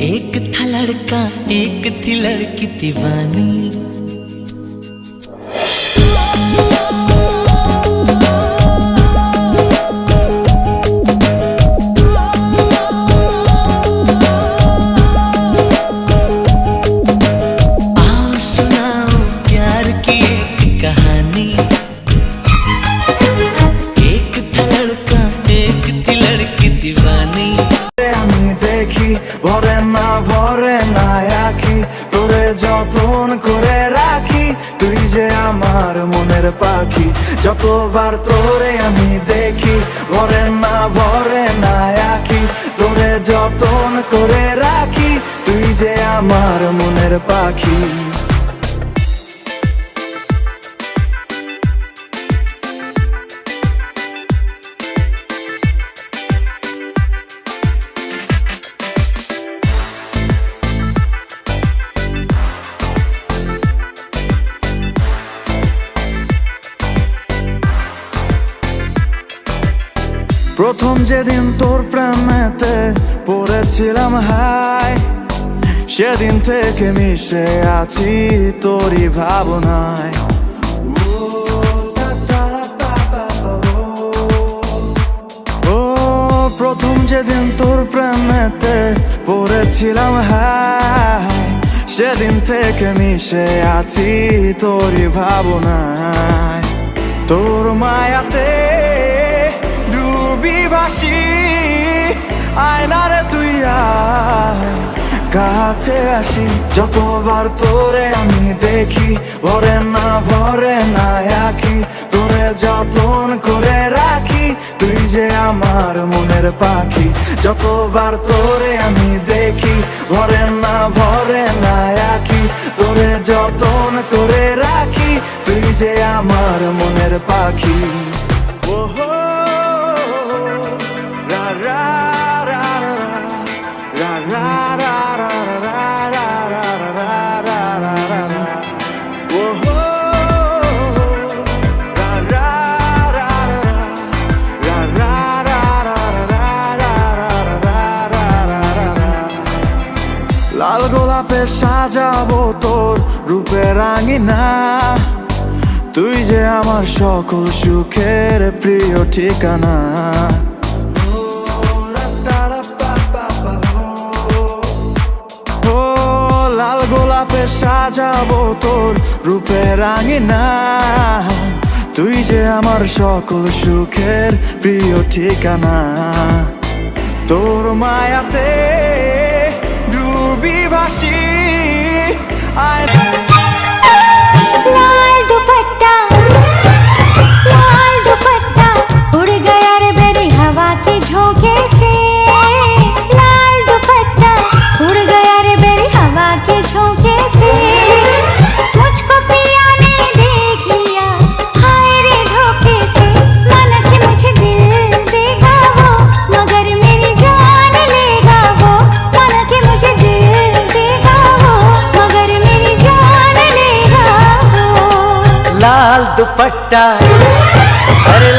एक था लड़का एक थी लड़की दीवानी। आओ सुनाओ प्यार की एक कहानी। एक था लड़का एक थी लड़की दीवानी। দেখি ভরে না আঁখি তোরে যতন করে রাখি তুই যে আমার মনের পাখি। যতবার তোরে আমি দেখি ভরে না আঁখি তোরে যতন করে রাখি তুই যে আমার মনের পাখি। প্রথম যেদিন তোর প্রেমেতে পড়েছিলাম হাই সেদিন থেকে মিশে আছি তোরই ভাবনায়। ও প্রথম যেদিন তোর প্রেমেতে পড়েছিলাম হাই সেদিন থেকে মিশে আছি তোরই ভাবনায়। তোর মায়াতে ভাসি আয়নারে তুই আয় কাছে আসি। যতবার তোরে আমি দেখি ভরে না আঁখি তোরে যতন করে রাখি তুই যে আমার মনের পাখি। যতবার তোরে আমি দেখি ভরে না আঁখি তোরে যতন করে রাখি তুই যে আমার মনের পাখি। ওহো লাল গোলাপে সাজাবো তোর রূপের রাঙিনা তুই যে আমার সকল সুখের প্রিয় ঠিকানা। ও লাল গোলাপে সাজাবো তোর রূপের রাঙিনা তুই যে আমার সকল সুখের প্রিয় ঠিকানা। তোর মায়াতে ডুবি ভাসি लाल दुपट्टा उड़ गया रे मेरी हवा के झोंके से। लाल दुपट्टा उड़ गया रे मेरी हवा के झोंके से। मुझको पिया ने देख लिया हाय रे धोखे से। माना कि मुझे दिल देगा वो मगर मेरी जान लेगा वो। माना कि मुझे दिल देगा वो मगर मेरी जान लेगा वो। लाल दुपट्टा अरे